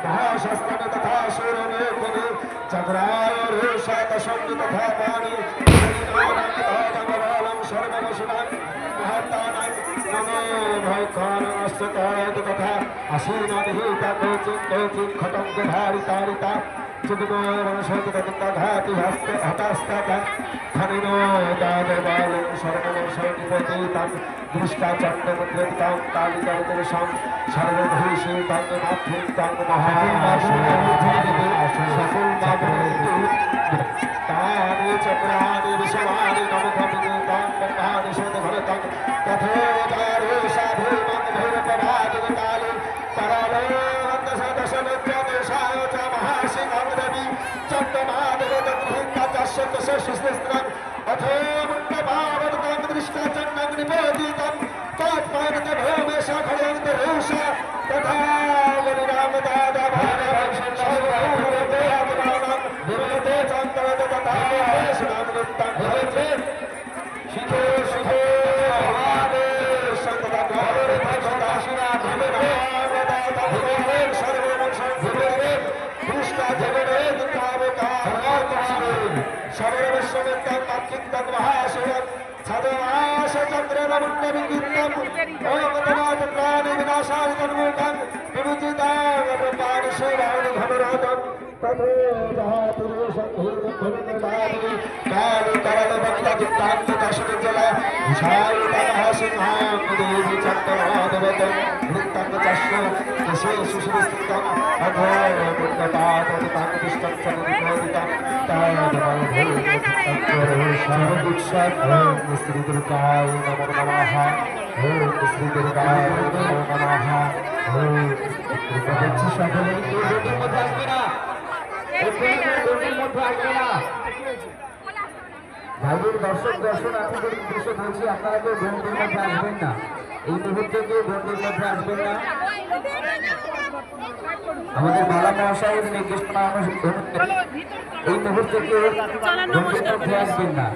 महाशास्त्राणि तथा शूरने कुरु चक्राय रोषात संगीत तथा पाणि नानां सर्ववशुनां महत्तानां नमो भवकानस्तताय तथा असीनानिहिता कोचिं खटं धारितारिता चिदमोरणशोकतघाति हस्तास्ता खनिनो दादबालं सर्ववर्षनिपतितां दृष्टाचण्डमुद्रितां कालिकाविदर्शां सर्वभूषितां मातृतां तानि चक्राणि विषमाणि नमखमितां कण्ठानि शोधभरतं तथोचारो साधुमं भैरवपादिकाले करालोकसदशनित्यदेशाय च महाशिवमदवि चण्डमादवदगृहीताचस्यतशस्त्रम् अथो मुण्डभावदतां दृष्टाचण्डमग्निपोदितं तत्पादकभौमेशाखलन्तरोषा तथा वरिरामदादाभारवंशं विरते चान्तरत तथा देशनामृतं भवते शिखो शिखो महादे सन्ततगौरवभक्षदाशिना भवते सर्ववंशं भवते कृष्णा जगदे दुःखावतारः सर्वविश्वमित्तं तत्किन्तं महाशिवं सदवाशचन्द्रनमुण्डविकीर्तम् ओमतमातत्राणि विनाशाय तन्मूकं विमुचितावृतानि शिवानि भवरोधं तथो जहातुरुषं भूर्भुवनदानि कालिकरणभक्तचित्तान्तदर्शनजल विशालितमः सिंहां देवी चक्रवादवतं वृत्तं चष्ण विशेषु सुविस्तृतम् अघोरमुण्डपादवतां तिष्ठं च निरोधितं तादवरोषामुक्षात् श्रीदुर्गाय नमो नमः ओम श्रीदुर्गाय नमो नमः ओम बच्ची সকলে গন্ডির মধ্যে আসবে না গন্ডির মধ্যে আসবে না ভাইদের দর্শনার্থীদের উদ্দেশ্যে বলছি আপনারা কেউ গন্ডির মধ্যে আসবেন না এই মুহূর্তে কেউ গন্ডির মধ্যে আসবেন না আমাদের বালা মহাশয়ের নির্দেশনা অনুযায়ী এই মুহূর্তে কেউ গন্ডির মধ্যে আসবেন না